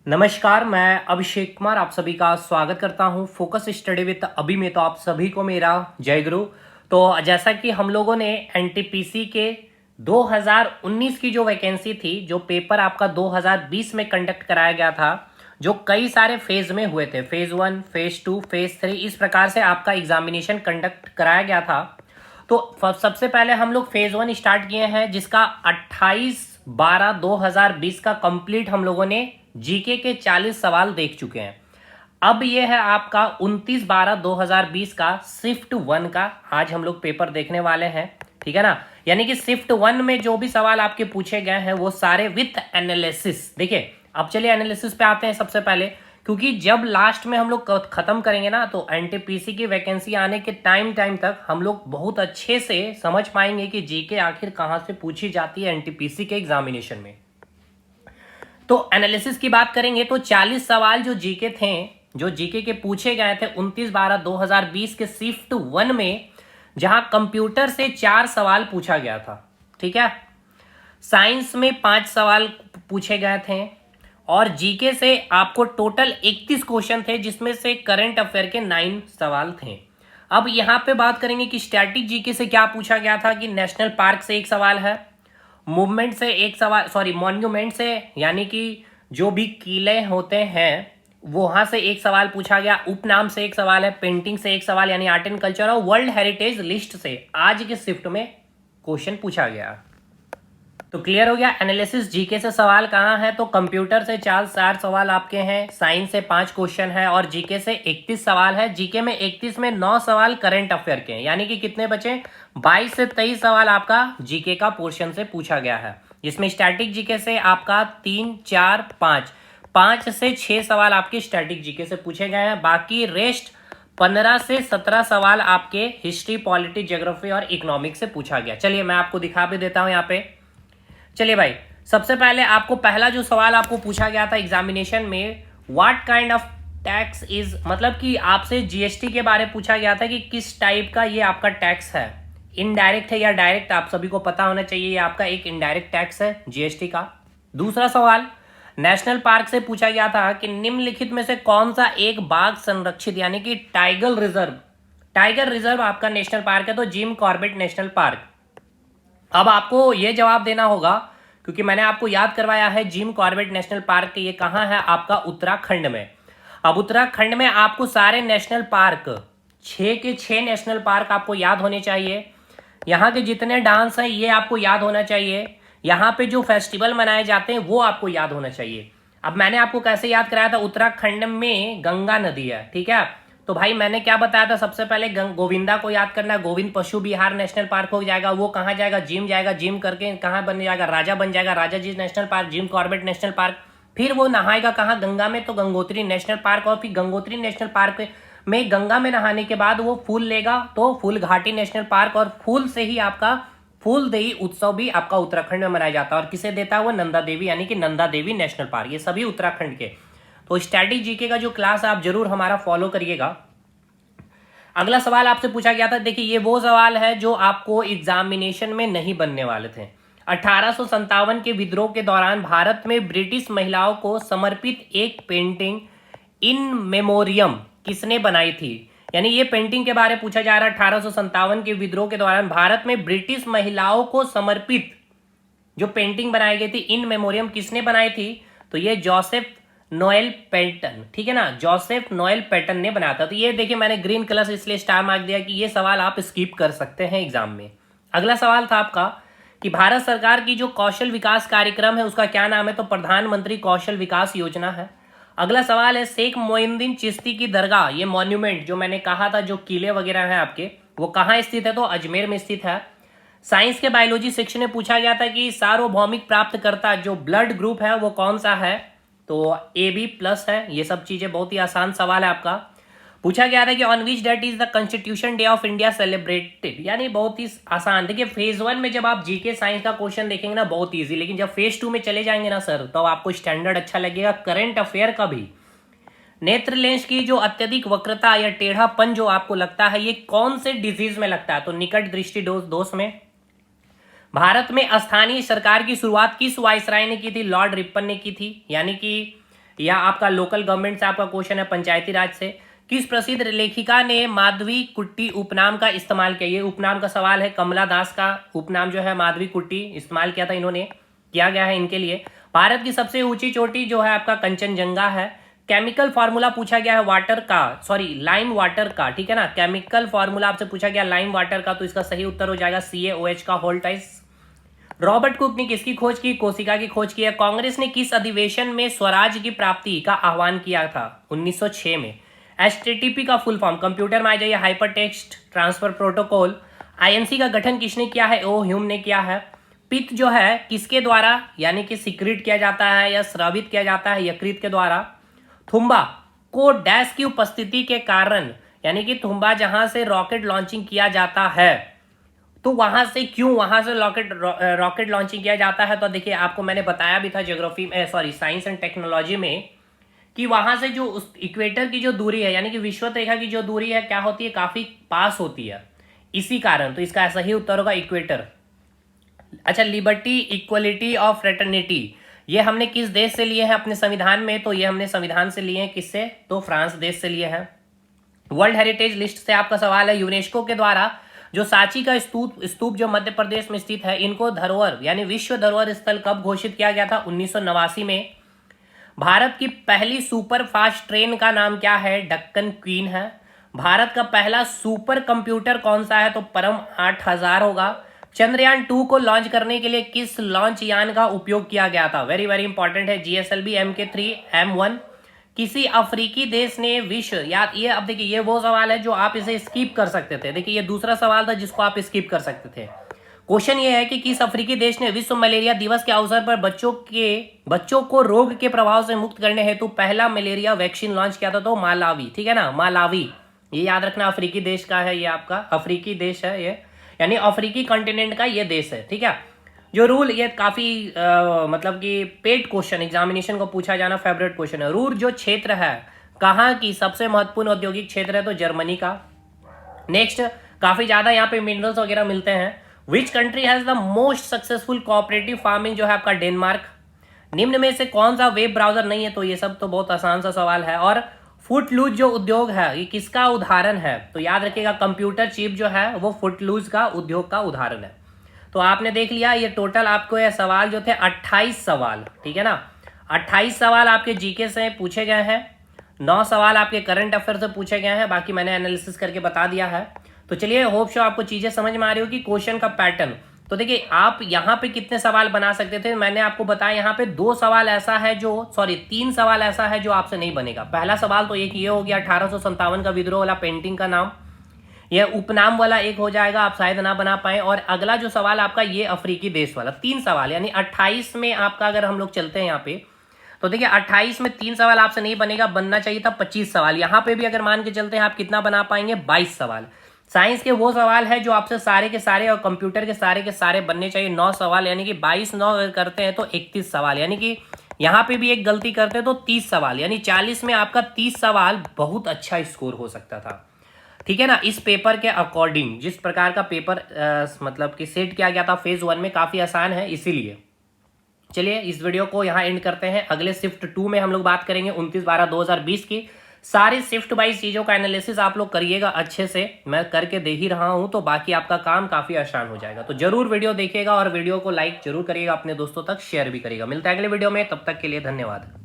नमस्कार, मैं अभिषेक कुमार आप सभी का स्वागत करता हूं फोकस स्टडी विद अभी में। तो आप सभी को मेरा जय गुरु। तो जैसा कि हम लोगों ने एनटीपीसी के 2019 की जो वैकेंसी थी, जो पेपर आपका 2020 में कंडक्ट कराया गया था, जो कई सारे फेज में हुए थे, फेज 1, फेज 2, फेज 3, इस प्रकार से आपका एग्जामिनेशन कंडक्ट कराया गया था। तो सबसे पहले हम लोग फेज 1 स्टार्ट किए हैं, जिसका 28/12/2020 का कंप्लीट हम लोगों ने जीके के 40 सवाल देख चुके हैं। अब ये है आपका 29/12/2020 का शिफ्ट 1 का आज हम लोग पेपर देखने वाले हैं, ठीक है ना। यानी कि शिफ्ट 1 में जो भी सवाल आपके पूछे गए हैं वो सारे विथ एनालिसिस। देखिए, अब चलिए एनालिसिस पे आते हैं सबसे पहले, क्योंकि जब लास्ट में हम लोग खत्म करेंगे ना, तो एनटीपीसी की वैकेंसी आने के टाइम तक हम लोग बहुत अच्छे से समझ पाएंगे कि जीके आखिर कहां से पूछी जाती है एनटीपीसी के एग्जामिनेशन में। तो एनालिसिस की बात करेंगे तो 40 सवाल जो जीके थे, जो जीके के पूछे गए थे 29/12/2020 के शिफ्ट 1 में, जहां कंप्यूटर से 4 सवाल पूछा गया था, ठीक है। साइंस में 5 सवाल पूछे गए थे और जीके से आपको टोटल 31 क्वेश्चन थे, जिसमें से करंट अफेयर के 9 सवाल थे। अब यहां पे बात करेंगे कि स्टैटिक जीके से क्या पूछा गया था, कि नेशनल पार्क से एक सवाल है, मूवमेंट से एक सवाल, सॉरी मॉन्यूमेंट से, यानी कि जो भी किले होते हैं वहां से एक सवाल पूछा गया, उपनाम से एक सवाल है, पेंटिंग से एक सवाल यानी आर्ट एंड कल्चर, और वर्ल्ड हेरिटेज लिस्ट से आज के शिफ्ट में क्वेश्चन पूछा गया। तो क्लियर हो गया। एनालिसिस जीके से सवाल कहाँ है, तो कंप्यूटर से 4 सवाल आपके हैं, साइंस से 5 क्वेश्चन है और जीके से 31 सवाल है। जीके में 31 में 9 सवाल करंट अफेयर के हैं, यानी कि कितने बचे, 22 से 23 सवाल आपका जीके का पोर्शन से पूछा गया है, जिसमें स्टैटिक जीके से आपका 3, 4, 5 से 6 सवाल आपके स्टैटिक जीके से पूछे गए हैं। बाकी रेस्ट 15 से 17 सवाल आपके हिस्ट्री, पॉलिटी, ज्योग्राफी और इकोनॉमिक्स से पूछा गया। चलिए मैं आपको दिखा भी देता हूं यहाँ पे। चलिए भाई, सबसे पहले आपको पहला जो सवाल आपको पूछा गया था एग्जामिनेशन में, what kind of tax is, मतलब कि आपसे जीएसटी के बारे में पूछा गया था कि किस टाइप का ये आपका टैक्स है, इनडायरेक्ट है या डायरेक्ट। आप सभी को पता होना चाहिए ये आपका एक इनडायरेक्ट टैक्स है जीएसटी का। दूसरा सवाल नेशनल पार्क से पूछा गया था कि निम्नलिखित में से कौन सा एक बाघ संरक्षित यानी कि टाइगर रिजर्व आपका नेशनल पार्क है, तो जिम कॉर्बेट नेशनल पार्क। अब आपको यह जवाब देना होगा, क्योंकि मैंने आपको याद करवाया है जिम कॉर्बेट नेशनल पार्क ये कहां है, आपका उत्तराखंड में। अब उत्तराखंड में आपको सारे नेशनल पार्क, 6 के 6 नेशनल पार्क आपको याद होने चाहिए। यहाँ के जितने डांस हैं ये आपको याद होना चाहिए। यहाँ पे जो फेस्टिवल मनाए जाते हैं वो आपको याद होना चाहिए। अब मैंने आपको कैसे याद कराया था, उत्तराखंड में गंगा नदी है, ठीक है। तो भाई मैंने क्या बताया था, सबसे पहले गोविंदा को याद करना, गोविंद पशु विहार नेशनल पार्क हो जाएगा, वो कहाँ जाएगा, जिम जाएगा, जिम करके कहाँ बन जाएगा, राजा बन जाएगा, Rajaji national park, Jim Corbett national park. फिर वो नहाएगा कहाँ, गंगा में, तो गंगोत्री नेशनल पार्क, और फिर गंगोत्री नेशनल पार्क में गंगा में नहाने के बाद वो फूल लेगा तो फूल घाटी नेशनल पार्क, और फूल से ही आपका फूलदेई उत्सव भी आपका उत्तराखंड में मनाया जाता है, और किसे देता है वो, नंदा देवी, यानी कि नंदा देवी नेशनल पार्क। ये सभी उत्तराखंड के। तो स्टैटिक जीके का जो क्लास है आप जरूर हमारा फॉलो करिएगा। अगला सवाल आपसे पूछा गया था, देखिए ये वो सवाल है जो आपको एग्जामिनेशन में नहीं बनने वाले थे। 1857 के विद्रोह के दौरान भारत में ब्रिटिश महिलाओं को समर्पित एक पेंटिंग इन मेमोरियम किसने बनाई थी, यानी ये पेंटिंग के बारे में पूछा जा रहा है। 1857 के विद्रोह के दौरान भारत में ब्रिटिश महिलाओं को समर्पित जो पेंटिंग बनाई गई थी इन मेमोरियम किसने बनाई थी, तो ये जोसेफ नोएल पैटन, ठीक है ना, जोसेफ नोएल पैटन ने बनाया था। तो ये देखिए मैंने ग्रीन कलर से इसलिए स्टार मार्क दिया कि ये सवाल आप स्किप कर सकते हैं एग्जाम में। अगला सवाल था आपका कि भारत सरकार की जो कौशल विकास कार्यक्रम है उसका क्या नाम है, तो प्रधानमंत्री कौशल विकास योजना है। अगला सवाल है शेख मोइनुद्दीन चिश्ती की दरगाह, ये मॉन्यूमेंट जो मैंने कहा था जो किले वगैरह हैं आपके, वो कहाँ स्थित है, तो अजमेर में स्थित है। साइंस के बायोलॉजी सेक्शन में पूछा गया था कि सार्वभौमिक प्राप्तकर्ता जो ब्लड ग्रुप है वो कौन सा है, तो AB+ है। ये सब चीजें बहुत ही आसान सवाल है आपका। पूछा गया था कि on which date is the constitution day of India celebrated, यानी बहुत ही आसान। देखिए फेज 1 में जब आप जीके साइंस का क्वेश्चन देखेंगे ना बहुत इजी, लेकिन जब फेज 2 में चले जाएंगे ना सर, तो आपको स्टैंडर्ड अच्छा लगेगा करंट अफेयर का भी। नेत्र लेंस की जो अत्यधिक वक्रता या टेढ़ापन जो आपको लगता है ये कौन से डिजीज में लगता है, तो निकट दृष्टि दोष में। भारत में स्थानीय सरकार की शुरुआत किस वायसराय ने की थी, लॉर्ड रिपन ने की थी, यानी कि या आपका लोकल गवर्नमेंट से आपका क्वेश्चन है, पंचायती राज से। किस प्रसिद्ध लेखिका ने माधवी कुट्टी उपनाम का इस्तेमाल किया? ये उपनाम का सवाल है। कमला दास का उपनाम जो है माधवी कुट्टी इस्तेमाल किया था इन्होंने, किया गया है इनके लिए। भारत की सबसे ऊंची चोटी जो है आपका कंचनजंगा है। केमिकल फार्मूला पूछा गया है वाटर का, सॉरी लाइम वाटर का, ठीक है ना। केमिकल फार्मूला आपसे पूछा गया लाइम वाटर का, तो इसका सही उत्तर हो जाएगा CaOH का होल टाइस। रॉबर्ट कुक ने किसकी खोज की? कोशिका की खोज की है। कांग्रेस ने किस अधिवेशन में स्वराज की प्राप्ति का आह्वान किया था? 1906 में। HTTP का फुल फॉर्म, कंप्यूटर में आ जाइए, hyper text transfer protocol. INC का गठन किसने किया है? ओ ह्यूम ने किया है। पित्त जो है किसके द्वारा यानी कि सिक्रीट किया जाता है या स्रावित किया जाता है? यकृत के द्वारा। थुम्बा को डैश की उपस्थिति के कारण, यानी कि थुम्बा जहां से रॉकेट लॉन्चिंग किया जाता है, तो वहां से क्यों वहां से रॉकेट लॉन्चिंग किया जाता है? तो देखिए आपको मैंने बताया भी था ज्योग्राफी में, सॉरी साइंस एंड टेक्नोलॉजी में, कि वहां से जो उस इक्वेटर की जो दूरी है यानी कि विषुवत रेखा की जो दूरी है क्या होती है? काफी पास होती है, इसी कारण। तो इसका सही उत्तर होगा इक्वेटर। अच्छा, लिबर्टी, इक्वलिटी और फ्रेटर्निटी, ये हमने किस देश से लिए हैं अपने संविधान में? तो ये हमने संविधान से लिए हैं। किससे? तो फ्रांस देश से लिए हैं। वर्ल्ड हेरिटेज लिस्ट से आपका सवाल है। यूनेस्को के द्वारा जो सांची का स्तूप जो मध्य प्रदेश में स्थित है, इनको धरोहर यानी विश्व धरोहर स्थल कब घोषित किया गया था? 1989 में। भारत की पहली सुपर फास्ट ट्रेन का नाम क्या है? डक्कन क्वीन है। भारत का पहला सुपर कंप्यूटर कौन सा है? तो परम 8000 होगा। चंद्रयान 2 को लॉन्च करने के लिए किस लॉन्च यान का उपयोग किया गया था? वेरी वेरी इंपॉर्टेंट है। GSLV Mk3 M1। किसी अफ्रीकी देश ने विश्व, या ये अब देखिए ये वो सवाल है जो आप इसे स्किप कर सकते थे। देखिए ये दूसरा सवाल था जिसको आप स्किप कर सकते थे। क्वेश्चन ये है कि किस अफ्रीकी देश ने विश्व मलेरिया दिवस के अवसर पर बच्चों को रोग के प्रभाव से मुक्त करने हेतु पहला मलेरिया वैक्सीन लॉन्च किया था? तो मालावी, ठीक है ना, मालावी। ये याद रखना, अफ्रीकी देश का है ये, आपका अफ्रीकी देश है ये, यानी अफ्रीकी कॉन्टिनेंट का ये देश है, ठीक है। जो रूल, ये काफी मतलब कि पेड क्वेश्चन, एग्जामिनेशन को पूछा जाना फेवरेट क्वेश्चन है। रूर जो क्षेत्र है कहाँ की सबसे महत्वपूर्ण औद्योगिक क्षेत्र है? तो जर्मनी का। नेक्स्ट, काफी ज्यादा यहाँ पे मिनरल्स वगैरह मिलते हैं। Which country has the most successful cooperative farming? जो है आपका डेनमार्क। निम्न में से कौन सा वेब ब्राउजर नहीं है? तो ये सब तो बहुत आसान सा सवाल है। और फुटलूज जो उद्योग है ये किसका उदाहरण है? तो याद रखिएगा, कंप्यूटर चिप जो है वो फुटलूज का उद्योग का उदाहरण है। तो आपने देख लिया, ये टोटल आपको ये सवाल जो थे 28 सवाल, ठीक है ना। 28 सवाल आपके जीके से पूछे गए हैं, 9 सवाल आपके करंट अफेयर से पूछे गए हैं, बाकी मैंने एनालिसिस करके बता दिया है। तो चलिए, होप शो आपको चीजें समझ में आ रही हो कि क्वेश्चन का पैटर्न। तो देखिए आप यहाँ पे कितने सवाल बना सकते थे, मैंने आपको बताया। यहाँ पे 2 सवाल ऐसा है जो, सॉरी 3 सवाल ऐसा है जो आपसे नहीं बनेगा। पहला सवाल तो एक ये हो गया, 1857 का विद्रोह वाला पेंटिंग का नाम। यह उपनाम वाला एक हो जाएगा, आप शायद ना बना पाए। और अगला जो सवाल आपका ये अफ्रीकी देश वाला। 3 सवाल, यानी 28 में आपका, अगर हम लोग चलते हैं यहाँ पे, तो देखिए 28 में 3 सवाल आपसे नहीं बनेगा, बनना चाहिए था 25 सवाल। यहाँ पे भी अगर मान के चलते हैं आप कितना बना पाएंगे? 22 सवाल। साइंस के वो सवाल है जो आपसे सारे के सारे, और कंप्यूटर के सारे बनने चाहिए 9 सवाल, यानी कि 22 9 अगर करते हैं तो 31 सवाल, यानी कि यहाँ पे भी एक गलती करते हैं तो 30 सवाल, यानी 40 में आपका 30 सवाल बहुत अच्छा स्कोर हो सकता था, ठीक है ना। इस पेपर के अकॉर्डिंग, जिस प्रकार का पेपर मतलब कि सेट किया गया था फेज 1 में, काफी आसान है इसीलिए। चलिए इस वीडियो को यहाँ एंड करते हैं। अगले शिफ्ट 2 में हम लोग बात करेंगे 29/12/2020 की। सारे शिफ्ट वाइज चीजों का एनालिसिस आप लोग करिएगा अच्छे से, मैं करके दे ही रहा हूं, तो बाकी आपका काम काफी आसान हो जाएगा। तो जरूर वीडियो देखिएगा और वीडियो को लाइक जरूर करिएगा, अपने दोस्तों तक शेयर भी करिएगा। मिलता है अगले वीडियो में, तब तक के लिए धन्यवाद।